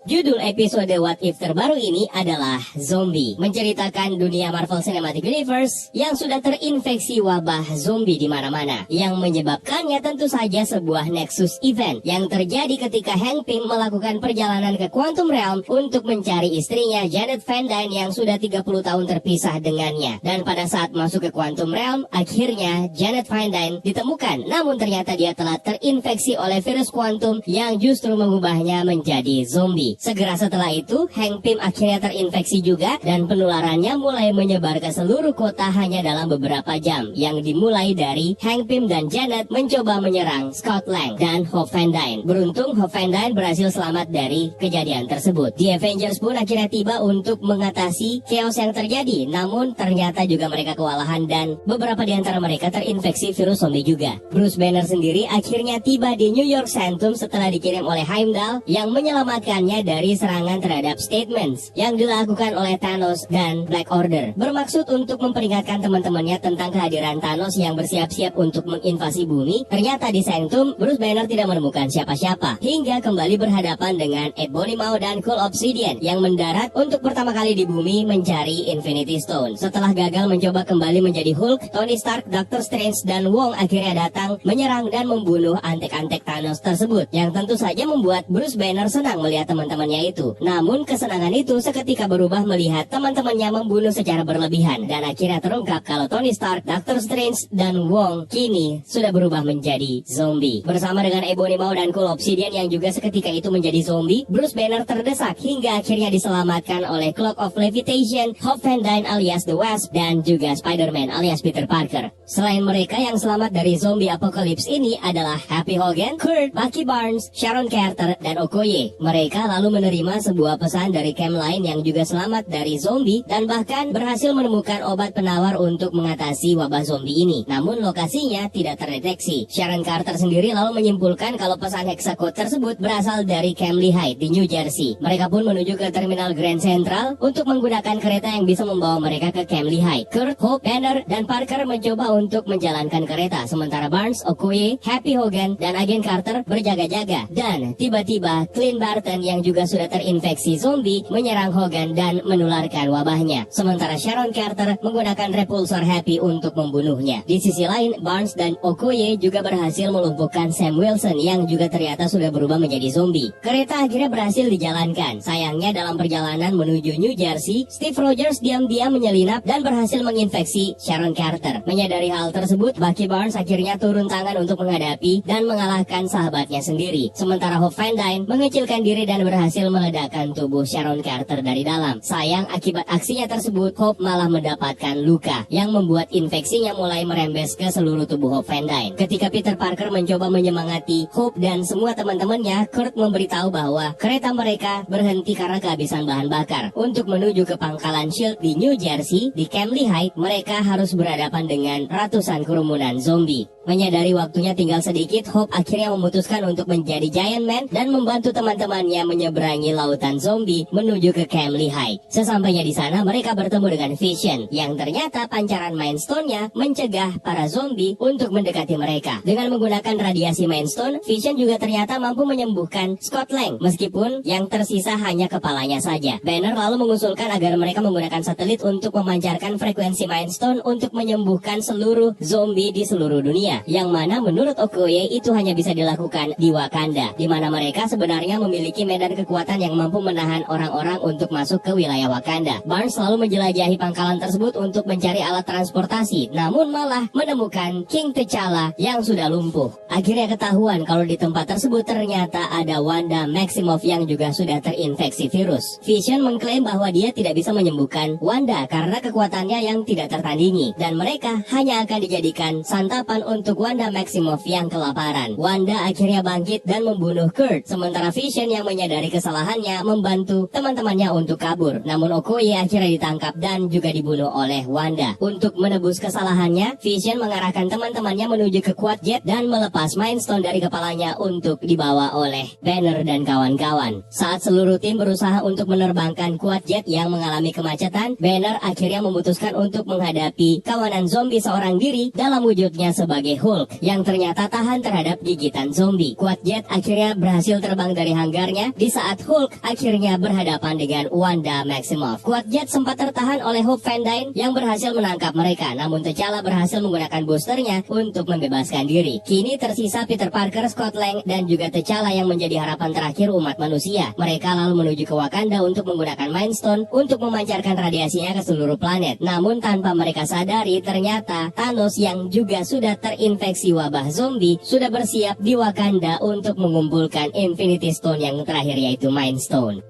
Judul episode What If terbaru ini adalah Zombie, menceritakan dunia Marvel Cinematic Universe yang sudah terinfeksi wabah zombie di mana-mana, yang menyebabkannya tentu saja sebuah Nexus event yang terjadi ketika Hank Pym melakukan perjalanan ke Quantum Realm untuk mencari istrinya Janet Van Dyne yang sudah 30 tahun terpisah dengannya. Dan pada saat masuk ke Quantum Realm, akhirnya Janet Van Dyne ditemukan, namun ternyata dia telah terinfeksi oleh virus kuantum yang justru mengubahnya menjadi zombie. Segera setelah itu, Hank Pym akhirnya terinfeksi juga dan penularannya mulai menyebar ke seluruh kota hanya dalam beberapa jam, yang dimulai dari Hank Pym dan Janet mencoba menyerang Scott Lang dan Hope Van Dyne. Beruntung Hope Van Dyne berhasil selamat dari kejadian tersebut. The Avengers pun akhirnya tiba untuk mengatasi chaos yang terjadi, namun ternyata juga mereka kewalahan dan beberapa di antara mereka terinfeksi virus zombie juga. Bruce Banner sendiri akhirnya tiba di New York Sanctum setelah dikirim oleh Heimdall yang menyelamatkannya dari serangan terhadap Statements yang dilakukan oleh Thanos dan Black Order, bermaksud untuk memperingatkan teman-temannya tentang kehadiran Thanos yang bersiap-siap untuk menginvasi bumi. Ternyata di Sanctum, Bruce Banner tidak menemukan siapa-siapa hingga kembali berhadapan dengan Ebony Maw dan Cool Obsidian yang mendarat untuk pertama kali di bumi mencari Infinity Stone. Setelah gagal mencoba kembali menjadi Hulk, Tony Stark, Doctor Strange, dan Wong akhirnya datang menyerang dan membunuh antek-antek Thanos tersebut, yang tentu saja membuat Bruce Banner senang melihat teman-temannya itu. Namun kesenangan itu seketika berubah melihat teman-temannya membunuh secara berlebihan, dan akhirnya terungkap kalau Tony Stark, Doctor Strange, dan Wong kini sudah berubah menjadi zombie. Bersama dengan Ebony Maw dan Cool Obsidian yang juga seketika itu menjadi zombie, Bruce Banner terdesak hingga akhirnya diselamatkan oleh Cloak of Levitation, Hope Van Dyne alias The Wasp, dan juga Spider-Man alias Peter Parker. Selain mereka, yang selamat dari zombie apocalypse ini adalah Happy Hogan, Kurt, Bucky Barnes, Sharon Carter, dan Okoye. Mereka lalu menerima sebuah pesan dari camp lain yang juga selamat dari zombie dan bahkan berhasil menemukan obat penawar untuk mengatasi wabah zombie ini. Namun lokasinya tidak terdeteksi. Sharon Carter sendiri lalu menyimpulkan kalau pesan hexacode tersebut berasal dari Camp Lehigh di New Jersey. Mereka pun menuju ke terminal Grand Central untuk menggunakan kereta yang bisa membawa mereka ke Camp Lehigh. Kurt, Hope, Banner, dan Parker mencoba untuk menjalankan kereta, sementara Barnes, Okoye, Happy Hogan, dan agen Carter berjaga-jaga. Dan tiba-tiba Clint Barton yang juga sudah terinfeksi zombie menyerang Hogan dan menularkan wabahnya, sementara Sharon Carter menggunakan repulsor Happy untuk membunuhnya. Di sisi lain, Barnes dan Okoye juga berhasil melumpuhkan Sam Wilson yang juga ternyata sudah berubah menjadi zombie. Kereta akhirnya berhasil dijalankan. Sayangnya dalam perjalanan menuju New Jersey, Steve Rogers diam-diam menyelinap dan berhasil menginfeksi Sharon Carter. Menyadari hal tersebut, Bucky Barnes akhirnya turun tangan untuk menghadapi dan mengalahkan sahabatnya sendiri, sementara Hope Van Dyne mengecilkan diri dan berhasil meledakkan tubuh Sharon Carter dari dalam. Sayang, akibat aksinya tersebut, Hope malah mendapatkan luka yang membuat infeksinya mulai merembes ke seluruh tubuh Hope Van Dyne. Ketika Peter Parker mencoba menyemangati Hope dan semua teman-temannya, Kurt memberitahu bahwa kereta mereka berhenti karena kehabisan bahan bakar. Untuk menuju ke pangkalan SHIELD di New Jersey, di Camp Lehigh, mereka harus berhadapan dengan ratusan kerumunan zombie. Menyadari waktunya tinggal sedikit, Hope akhirnya memutuskan untuk menjadi Giant Man dan membantu teman-temannya menyeberangi lautan zombie menuju ke Camp Lehigh. Sesampainya di sana, mereka bertemu dengan Vision, yang ternyata pancaran Mind Stone-nya mencegah para zombie untuk mendekati mereka. Dengan menggunakan radiasi Mind Stone, Vision juga ternyata mampu menyembuhkan Scott Lang, meskipun yang tersisa hanya kepalanya saja. Banner lalu mengusulkan agar mereka menggunakan satelit untuk memancarkan frekuensi Mind Stone untuk menyembuhkan seluruh zombie di seluruh dunia, yang mana menurut Okoye itu hanya bisa dilakukan di Wakanda, di mana mereka sebenarnya memiliki medan kekuatan yang mampu menahan orang-orang untuk masuk ke wilayah Wakanda. Barnes selalu menjelajahi pangkalan tersebut untuk mencari alat transportasi, namun malah menemukan King T'Challa yang sudah lumpuh. Akhirnya ketahuan kalau di tempat tersebut ternyata ada Wanda Maximoff yang juga sudah terinfeksi virus. Vision mengklaim bahwa dia tidak bisa menyembuhkan Wanda karena kekuatannya yang tidak tertandingi, dan mereka hanya akan dijadikan santapan untuk Wanda Maximoff yang kelaparan. Wanda akhirnya bangkit dan membunuh Kurt, sementara Vision yang menyadari kesalahannya membantu teman-temannya untuk kabur. Namun Okoye akhirnya ditangkap dan juga dibunuh oleh Wanda. Untuk menebus kesalahannya, Vision mengarahkan teman-temannya menuju ke Quad Jet dan melepas Mind Stone dari kepalanya untuk dibawa oleh Banner dan kawan-kawan. Saat seluruh tim berusaha untuk menerbangkan Quad Jet yang mengalami kemacetan, Banner akhirnya memutuskan untuk menghadapi kawanan zombie seorang diri dalam wujudnya sebagai Hulk yang ternyata tahan terhadap gigitan zombie. Quad Jet akhirnya berhasil terbang dari hanggarnya di saat Hulk akhirnya berhadapan dengan Wanda Maximoff. Kuat Jet sempat tertahan oleh Hope Van Dyne yang berhasil menangkap mereka, namun T'Challa berhasil menggunakan boosternya untuk membebaskan diri. Kini tersisa Peter Parker, Scott Lang, dan juga T'Challa yang menjadi harapan terakhir umat manusia. Mereka lalu menuju ke Wakanda untuk menggunakan Mind Stone untuk memancarkan radiasinya ke seluruh planet. Namun tanpa mereka sadari, ternyata Thanos yang juga sudah terinfeksi wabah zombie sudah bersiap di Wakanda untuk mengumpulkan Infinity Stone yang terakhir, yaitu Mind Stone.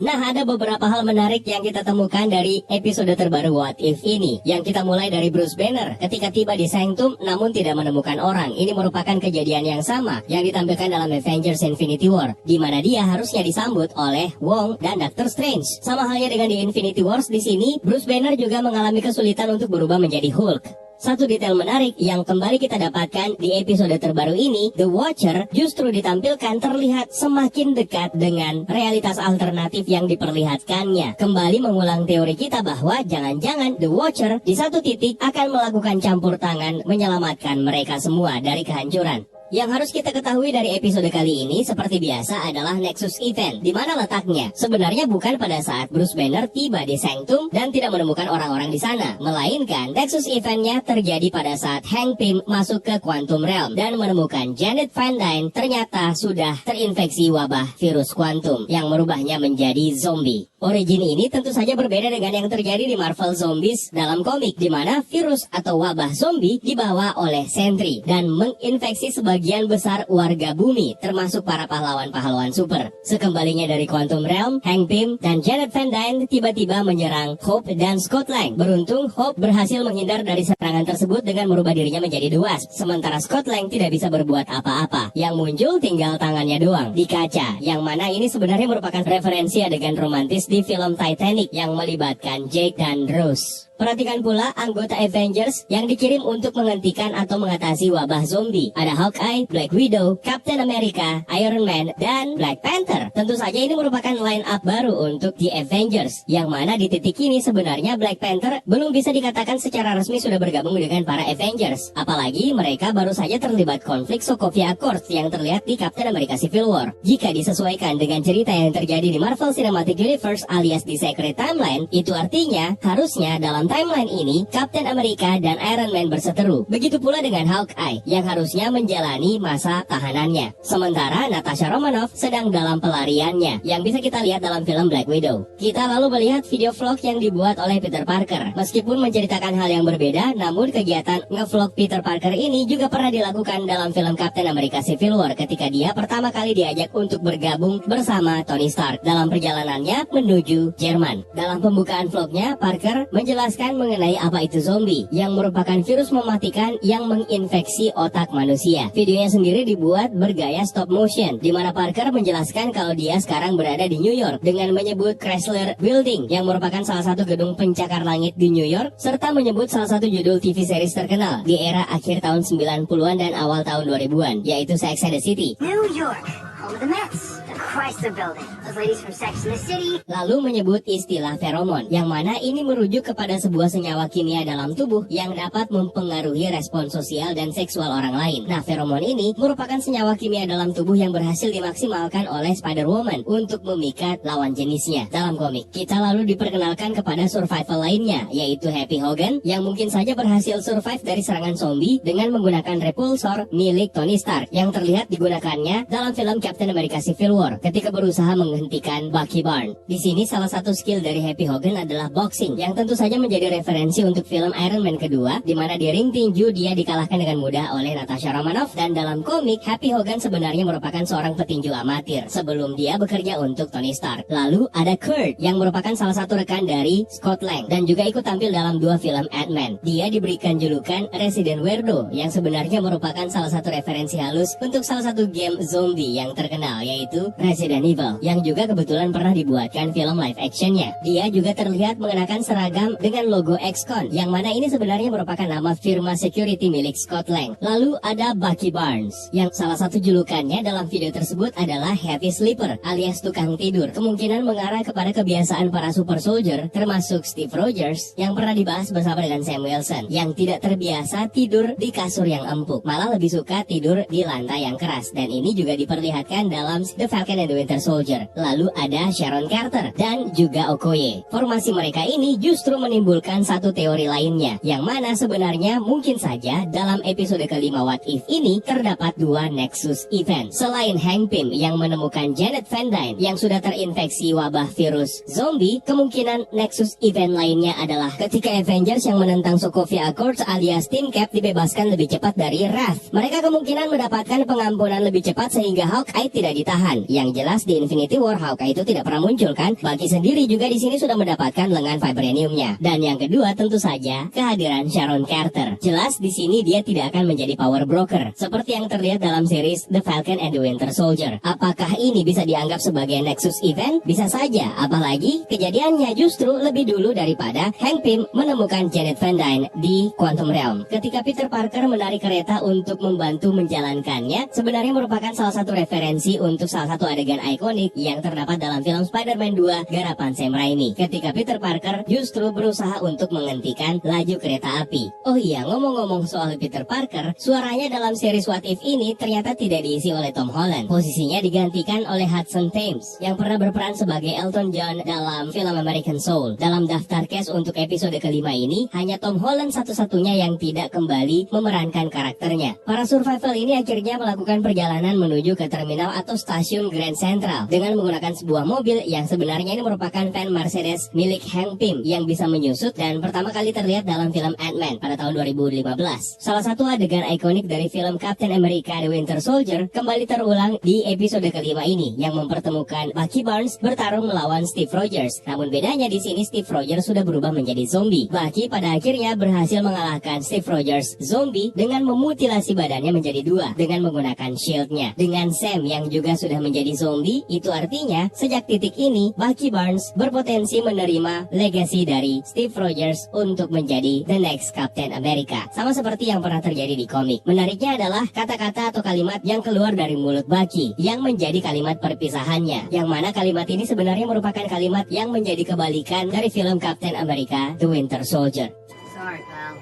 Nah, ada beberapa hal menarik yang kita temukan dari episode terbaru What If ini. Yang kita mulai dari Bruce Banner ketika tiba di Sanctum namun tidak menemukan orang. Ini merupakan kejadian yang sama yang ditampilkan dalam Avengers Infinity War, di mana dia harusnya disambut oleh Wong dan Doctor Strange. Sama halnya dengan di Infinity Wars, di sini Bruce Banner juga mengalami kesulitan untuk berubah menjadi Hulk. Satu detail menarik yang kembali kita dapatkan di episode terbaru ini, The Watcher justru ditampilkan terlihat semakin dekat dengan realitas alternatif yang diperlihatkannya. Kembali mengulang teori kita bahwa jangan-jangan The Watcher di satu titik akan melakukan campur tangan menyelamatkan mereka semua dari kehancuran. Yang harus kita ketahui dari episode kali ini seperti biasa adalah Nexus Event. Di mana letaknya? Sebenarnya bukan pada saat Bruce Banner tiba di Sanctum dan tidak menemukan orang-orang di sana, melainkan Nexus Eventnya terjadi pada saat Hank Pym masuk ke Quantum Realm dan menemukan Janet Van Dyne ternyata sudah terinfeksi wabah virus kuantum yang merubahnya menjadi zombie. Origin ini tentu saja berbeda dengan yang terjadi di Marvel Zombies dalam komik, di mana virus atau wabah zombie dibawa oleh Sentry dan menginfeksi sebagian besar warga bumi, termasuk para pahlawan-pahlawan super. Sekembalinya dari Quantum Realm, Hank Pym dan Janet Van Dyne tiba-tiba menyerang Hope dan Scott Lang. Beruntung Hope berhasil menghindar dari serangan tersebut dengan merubah dirinya menjadi The Wasp, sementara Scott Lang tidak bisa berbuat apa-apa. Yang muncul tinggal tangannya doang di kaca, yang mana ini sebenarnya merupakan referensi adegan romantis di film Titanic yang melibatkan Jake dan Rose. Perhatikan pula anggota Avengers yang dikirim untuk menghentikan atau mengatasi wabah zombie. Ada Hawkeye, Black Widow, Captain America, Iron Man, dan Black Panther. Tentu saja ini merupakan line up baru untuk The Avengers, yang mana di titik ini sebenarnya Black Panther belum bisa dikatakan secara resmi sudah bergabung dengan para Avengers. Apalagi mereka baru saja terlibat konflik Sokovia Accords yang terlihat di Captain America Civil War. Jika disesuaikan dengan cerita yang terjadi di Marvel Cinematic Universe alias di Secret Timeline, itu artinya harusnya dalam timeline ini, Captain America dan Iron Man berseteru. Begitu pula dengan Hawkeye, yang harusnya menjalani masa tahanannya. Sementara Natasha Romanoff sedang dalam pelariannya, yang bisa kita lihat dalam film Black Widow. Kita lalu melihat video vlog yang dibuat oleh Peter Parker. Meskipun menceritakan hal yang berbeda, namun kegiatan nge-vlog Peter Parker ini juga pernah dilakukan dalam film Captain America Civil War ketika dia pertama kali diajak untuk bergabung bersama Tony Stark dalam perjalanannya menuju Jerman. Dalam pembukaan vlognya, Parker menjelaskan mengenai apa itu zombie, yang merupakan virus mematikan yang menginfeksi otak manusia. Videonya sendiri dibuat bergaya stop motion, di mana Parker menjelaskan kalau dia sekarang berada di New York dengan menyebut Chrysler Building, yang merupakan salah satu gedung pencakar langit di New York, serta menyebut salah satu judul TV series terkenal di era akhir tahun 90-an dan awal tahun 2000-an, yaitu Sex and the City. New York, home of the Mets. Chrysler Building. Those ladies from Sex and the City. Lalu menyebut istilah feromon, yang mana ini merujuk kepada sebuah senyawa kimia dalam tubuh yang dapat mempengaruhi respon sosial dan seksual orang lain. Nah, feromon ini merupakan senyawa kimia dalam tubuh yang berhasil dimaksimalkan oleh Spider-Woman untuk memikat lawan jenisnya dalam komik. Kita lalu diperkenalkan kepada survival lainnya, yaitu Happy Hogan, yang mungkin saja berhasil survive dari serangan zombie dengan menggunakan repulsor milik Tony Stark yang terlihat digunakannya dalam film Captain America Civil War ketika berusaha menghentikan Bucky Barnes. Di sini salah satu skill dari Happy Hogan adalah boxing, yang tentu saja menjadi referensi untuk film Iron Man kedua, di mana di ring tinju dia dikalahkan dengan mudah oleh Natasha Romanoff. Dan dalam komik, Happy Hogan sebenarnya merupakan seorang petinju amatir sebelum dia bekerja untuk Tony Stark. Lalu ada Kurt, yang merupakan salah satu rekan dari Scott Lang dan juga ikut tampil dalam dua film Ant-Man. Dia diberikan julukan Resident Weirdo, yang sebenarnya merupakan salah satu referensi halus untuk salah satu game zombie yang terkenal, yaitu Resident Evil, yang juga kebetulan pernah dibuatkan film live actionnya. Dia juga terlihat mengenakan seragam dengan logo XCON, yang mana ini sebenarnya merupakan nama firma security milik Scott Lang. Lalu ada Bucky Barnes, yang salah satu julukannya dalam video tersebut adalah Heavy Sleeper, alias tukang tidur. Kemungkinan mengarah kepada kebiasaan para super soldier, termasuk Steve Rogers, yang pernah dibahas bersama dengan Sam Wilson, yang tidak terbiasa tidur di kasur yang empuk, malah lebih suka tidur di lantai yang keras. Dan ini juga diperlihatkan dalam The Falcon Falcon and the Winter Soldier. Lalu ada Sharon Carter dan juga Okoye. Formasi mereka ini justru menimbulkan satu teori lainnya, yang mana sebenarnya mungkin saja dalam episode kelima What If ini terdapat dua Nexus Event. Selain Hank Pym yang menemukan Janet Van Dyne yang sudah terinfeksi wabah virus zombie, kemungkinan Nexus Event lainnya adalah ketika Avengers yang menentang Sokovia Accords alias Team Cap dibebaskan lebih cepat dari Wrath. Mereka kemungkinan mendapatkan pengampunan lebih cepat sehingga Hawkeye tidak ditahan. Yang jelas di Infinity War Hawkeye itu tidak pernah muncul kan? Bucky sendiri juga di sini sudah mendapatkan lengan vibraniumnya. Dan yang kedua tentu saja kehadiran Sharon Carter. Jelas di sini dia tidak akan menjadi power broker seperti yang terlihat dalam series The Falcon and the Winter Soldier. Apakah ini bisa dianggap sebagai Nexus Event? Bisa saja, apalagi kejadiannya justru lebih dulu daripada Hank Pym menemukan Janet Van Dyne di Quantum Realm. Ketika Peter Parker menarik kereta untuk membantu menjalankannya, sebenarnya merupakan salah satu referensi untuk salah satu adegan ikonik yang terdapat dalam film Spider-Man 2 garapan Sam Raimi. Ketika Peter Parker justru berusaha untuk menghentikan laju kereta api. Oh iya, ngomong-ngomong soal Peter Parker, suaranya dalam series What If ini ternyata tidak diisi oleh Tom Holland. Posisinya digantikan oleh Hudson Thames yang pernah berperan sebagai Elton John dalam film American Soul. Dalam daftar cast untuk episode kelima ini, hanya Tom Holland satu-satunya yang tidak kembali memerankan karakternya. Para survival ini akhirnya melakukan perjalanan menuju ke terminal atau stasiun Grand Central dengan menggunakan sebuah mobil yang sebenarnya ini merupakan van Mercedes milik Hank Pym yang bisa menyusut dan pertama kali terlihat dalam film Ant-Man pada tahun 2015. Salah satu adegan ikonik dari film Captain America The Winter Soldier kembali terulang di episode kelima ini yang mempertemukan Bucky Barnes bertarung melawan Steve Rogers. Namun bedanya di sini Steve Rogers sudah berubah menjadi zombie. Bucky pada akhirnya berhasil mengalahkan Steve Rogers zombie dengan memutilasi badannya menjadi dua dengan menggunakan shield-nya. Dengan Sam yang juga sudah menjadi zombie, itu artinya sejak titik ini Bucky Barnes berpotensi menerima legasi dari Steve Rogers untuk menjadi the next Captain America. Sama seperti yang pernah terjadi di komik. Menariknya adalah kata-kata atau kalimat yang keluar dari mulut Bucky yang menjadi kalimat perpisahannya. Yang mana kalimat ini sebenarnya merupakan kalimat yang menjadi kebalikan dari film Captain America The Winter Soldier. Sorry, pal.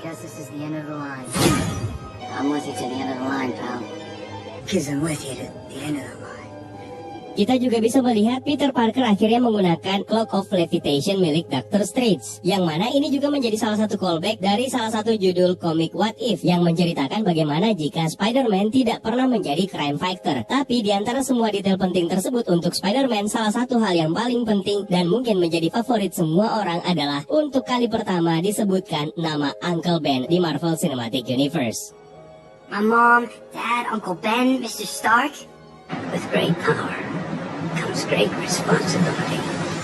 Guess this is the end of the line. I'm with you to the end of the line, pal. 'Cause I'm with you to the end of the line. Kita juga bisa melihat Peter Parker akhirnya menggunakan Cloak of Levitation milik Doctor Strange. Yang mana ini juga menjadi salah satu callback dari salah satu judul komik What If yang menceritakan bagaimana jika Spider-Man tidak pernah menjadi crime fighter. Tapi di antara semua detail penting tersebut untuk Spider-Man, salah satu hal yang paling penting dan mungkin menjadi favorit semua orang adalah untuk kali pertama disebutkan nama Uncle Ben di Marvel Cinematic Universe. My mom, Dad, Uncle Ben, Mr. Stark. With great power comes great responsibility.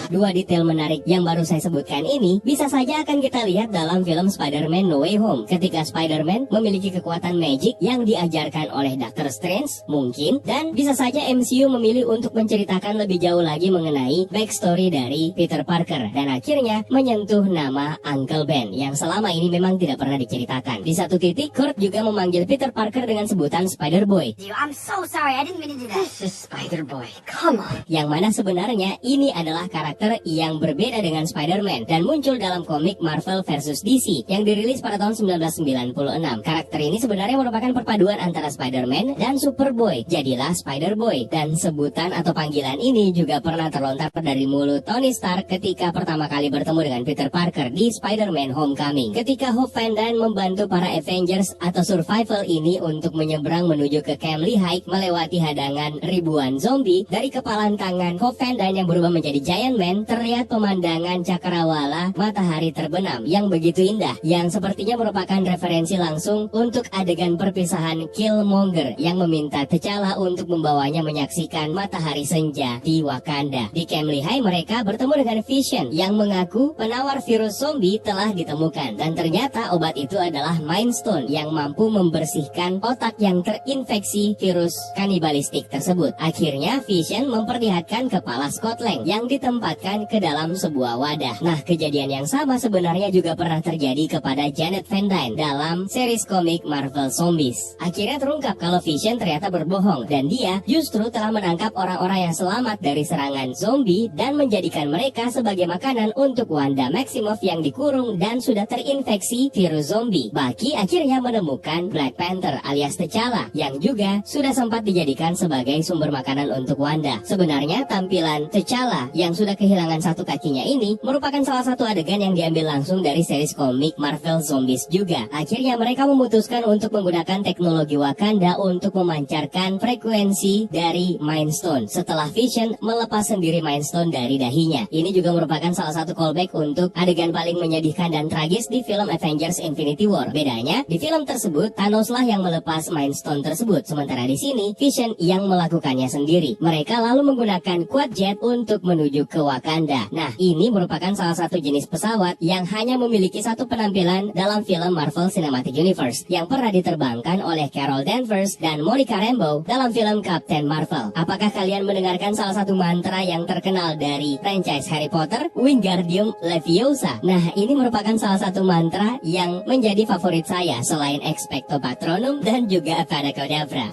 Dua detail menarik yang baru saya sebutkan ini bisa saja akan kita lihat dalam film Spider-Man No Way Home. Ketika Spider-Man memiliki kekuatan magic yang diajarkan oleh Doctor Strange, mungkin, dan bisa saja MCU memilih untuk menceritakan lebih jauh lagi mengenai backstory dari Peter Parker dan akhirnya menyentuh nama Uncle Ben yang selama ini memang tidak pernah diceritakan. Di satu titik, Kurt juga memanggil Peter Parker dengan sebutan Spider-Boy. I'm so sorry, I didn't mean to do that. This is Spider-Boy, come on. Yang mana sebenarnya ini adalah karakter yang berbeda dengan Spider-Man dan muncul dalam komik Marvel vs DC yang dirilis pada tahun 1996. Karakter ini sebenarnya merupakan perpaduan antara Spider-Man dan Superboy. Jadilah Spider-Boy, dan sebutan atau panggilan ini juga pernah terlontar dari mulut Tony Stark ketika pertama kali bertemu dengan Peter Parker di Spider-Man Homecoming. Ketika Hope Van Dyne membantu para Avengers atau survival ini untuk menyeberang menuju ke Camp Lehigh melewati hadangan ribuan zombie, dari kepalan tangan Hope Van Dyne yang berubah menjadi Giant Man terlihat pemandangan cakrawala matahari terbenam yang begitu indah, yang sepertinya merupakan referensi langsung untuk adegan perpisahan Killmonger yang meminta T'Challa untuk membawanya menyaksikan matahari senja di Wakanda. Di Camp Lehigh mereka bertemu dengan Vision yang mengaku penawar virus zombie telah ditemukan, dan ternyata obat itu adalah Mind Stone yang mampu membersihkan otak yang terinfeksi virus kanibalistik tersebut. Akhirnya Vision memperlihatkan kepala Scott Lang yang ditempatkan dilemparkan ke dalam sebuah wadah. Nah, kejadian yang sama sebenarnya juga pernah terjadi kepada Janet Van Dyne dalam series komik Marvel Zombies. Akhirnya terungkap kalau Vision ternyata berbohong dan dia justru telah menangkap orang-orang yang selamat dari serangan zombie dan menjadikan mereka sebagai makanan untuk Wanda Maximoff yang dikurung dan sudah terinfeksi virus zombie. Bucky akhirnya menemukan Black Panther alias T'Challa yang juga sudah sempat dijadikan sebagai sumber makanan untuk Wanda. Sebenarnya tampilan T'Challa yang sudah kehilangan satu kakinya ini merupakan salah satu adegan yang diambil langsung dari series komik Marvel Zombies juga. Akhirnya mereka memutuskan untuk menggunakan teknologi Wakanda untuk memancarkan frekuensi dari Mind Stone setelah Vision melepas sendiri Mind Stone dari dahinya. Ini juga merupakan salah satu callback untuk adegan paling menyedihkan dan tragis di film Avengers Infinity War. Bedanya, di film tersebut Thanos lah yang melepas Mind Stone tersebut, sementara di sini Vision yang melakukannya sendiri. Mereka lalu menggunakan quad jet untuk menuju ke Wakanda. Nah, ini merupakan salah satu jenis pesawat yang hanya memiliki satu penampilan dalam film Marvel Cinematic Universe yang pernah diterbangkan oleh Carol Danvers dan Monica Rambeau dalam film Captain Marvel. Apakah kalian mendengarkan salah satu mantra yang terkenal dari franchise Harry Potter, Wingardium Leviosa? Nah, ini merupakan salah satu mantra yang menjadi favorit saya selain Expecto Patronum dan juga Avada Kedavra.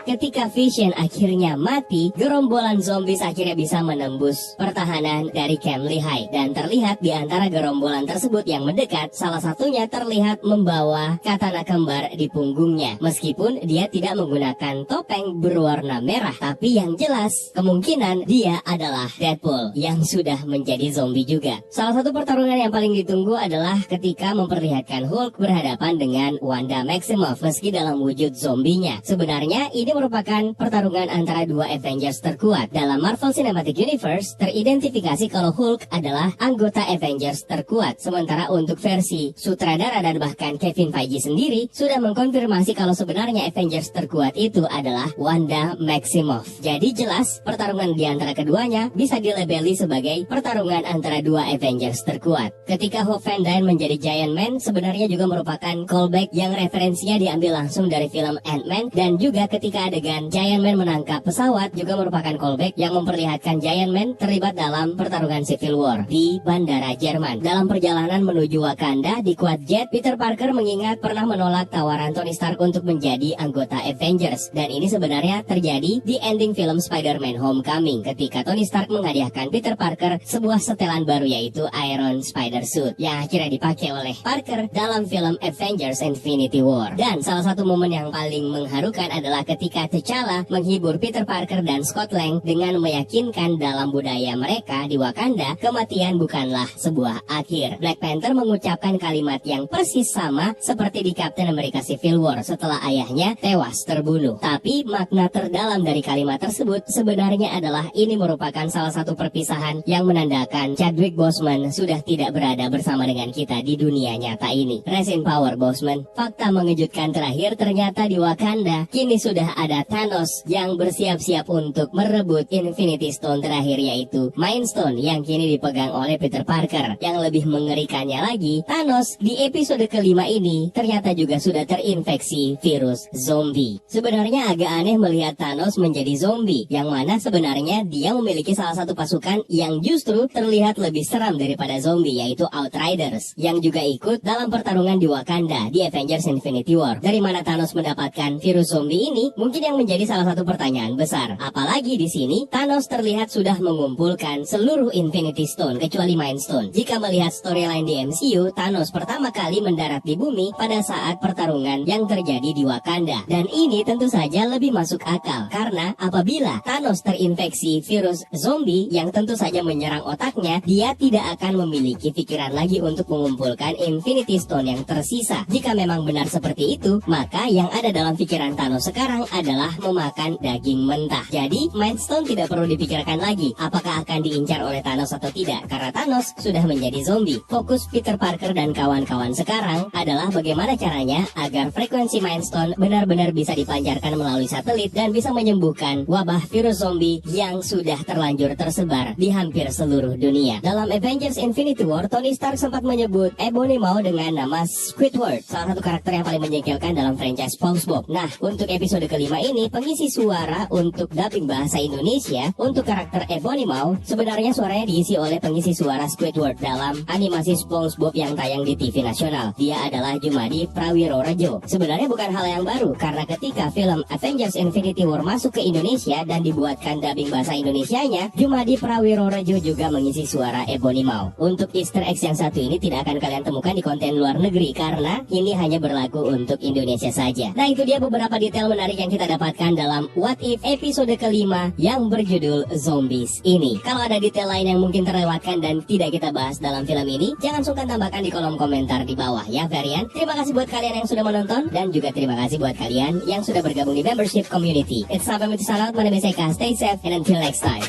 Ketika Vision akhirnya mati, gerombolan zombies akhirnya bisa menembus pertahanan dari Camp Lehigh. Dan terlihat di antara gerombolan tersebut yang mendekat, salah satunya terlihat membawa katana kembar di punggungnya. Meskipun dia tidak menggunakan topeng berwarna merah, tapi yang jelas kemungkinan dia adalah Deadpool yang sudah menjadi zombie juga. Salah satu pertarungan yang paling ditunggu adalah ketika memperlihatkan Hulk berhadapan dengan Wanda Maximoff meski dalam wujud zombinya. Sebenarnya ini merupakan pertarungan antara dua Avengers terkuat. Dalam Marvel Cinematic Universe, teridentifikasi kalau Hulk adalah anggota Avengers terkuat. Sementara untuk versi sutradara dan bahkan Kevin Feige sendiri sudah mengkonfirmasi kalau sebenarnya Avengers terkuat itu adalah Wanda Maximoff. Jadi jelas pertarungan di antara keduanya bisa dilabeli sebagai pertarungan antara dua Avengers terkuat. Ketika Hope Van Dyne menjadi Giant Man sebenarnya juga merupakan callback yang referensinya diambil langsung dari film Ant-Man, dan juga ketika adegan Giant Man menangkap pesawat juga merupakan callback yang memperlihatkan Giant Man terlibat dalam pertarungan Civil War di bandara Jerman. Dalam perjalanan menuju Wakanda di quad jet, Peter Parker mengingat pernah menolak tawaran Tony Stark untuk menjadi anggota Avengers, dan ini sebenarnya terjadi di ending film Spider-Man Homecoming ketika Tony Stark menghadiahkan Peter Parker sebuah setelan baru yaitu Iron Spider Suit yang akhirnya dipakai oleh Parker dalam film Avengers Infinity War. Dan salah satu momen yang paling mengharukan adalah ketika T'Challa menghibur Peter Parker dan Scott Lang dengan meyakinkan dalam budaya mereka di Wakanda, kematian bukanlah sebuah akhir. Black Panther mengucapkan kalimat yang persis sama seperti di Captain America Civil War setelah ayahnya tewas terbunuh. Tapi makna terdalam dari kalimat tersebut sebenarnya adalah ini merupakan salah satu perpisahan yang menandakan Chadwick Boseman sudah tidak berada bersama dengan kita di dunia nyata ini. Rest in power, Boseman. Fakta mengejutkan terakhir, ternyata di Wakanda kini sudah ada Thanos yang bersiap-siap untuk merebut Infinity Stone terakhir yaitu Mind Stone yang kini dipegang oleh Peter Parker. Yang lebih mengerikannya lagi, Thanos di episode kelima ini ternyata juga sudah terinfeksi virus zombie. Sebenarnya agak aneh melihat Thanos menjadi zombie, yang mana sebenarnya dia memiliki salah satu pasukan yang justru terlihat lebih seram daripada zombie yaitu Outriders yang juga ikut dalam pertarungan di Wakanda di Avengers Infinity War. Dari mana Thanos mendapatkan virus zombie ini mungkin yang menjadi salah satu pertanyaan besar. Apalagi di sini Thanos terlihat sudah mengumpulkan seluruh Infinity Stone kecuali Mind Stone. Jika melihat storyline di MCU, Thanos pertama kali mendarat di bumi pada saat pertarungan yang terjadi di Wakanda. Dan ini tentu saja lebih masuk akal karena apabila Thanos terinfeksi virus zombie yang tentu saja menyerang otaknya, dia tidak akan memiliki pikiran lagi untuk mengumpulkan Infinity Stone yang tersisa. Jika memang benar seperti itu, maka yang ada dalam pikiran Thanos sekarang adalah memakan daging mentah. Jadi Mind Stone tidak perlu dipikirkan lagi apakah akan diincar oleh Thanos atau tidak, karena Thanos sudah menjadi zombie. Fokus Peter Parker dan kawan-kawan sekarang adalah bagaimana caranya agar frekuensi Mind Stone benar-benar bisa dipancarkan melalui satelit dan bisa menyembuhkan wabah virus zombie yang sudah terlanjur tersebar di hampir seluruh dunia. Dalam Avengers Infinity War, Tony Stark sempat menyebut Ebony Maw dengan nama Squidward, salah satu karakter yang paling menjengkelkan dalam franchise SpongeBob. Nah, untuk episode kelima kelima ini, pengisi suara untuk dubbing bahasa Indonesia untuk karakter Ebony Maw sebenarnya suaranya diisi oleh pengisi suara Squidward dalam animasi SpongeBob yang tayang di TV nasional. Dia adalah Jumadi Prawirorejo. Sebenarnya bukan hal yang baru, karena ketika film Avengers Infinity War masuk ke Indonesia dan dibuatkan dubbing bahasa Indonesianya, Jumadi Prawirorejo juga mengisi suara Ebony Maw. Untuk Easter eggs yang satu ini tidak akan kalian temukan di konten luar negeri, karena ini hanya berlaku untuk Indonesia saja. Nah, itu dia beberapa detail menarik yang kita dapatkan dalam What If episode kelima yang berjudul Zombies ini. Kalau ada detail lain yang mungkin terlewatkan dan tidak kita bahas dalam film ini, jangan sungkan tambahkan di kolom komentar di bawah ya, Varian. Terima kasih buat kalian yang sudah menonton, dan juga terima kasih buat kalian yang sudah bergabung di membership community. It's time for me to sign out. My name is Eka. Stay safe and until next time.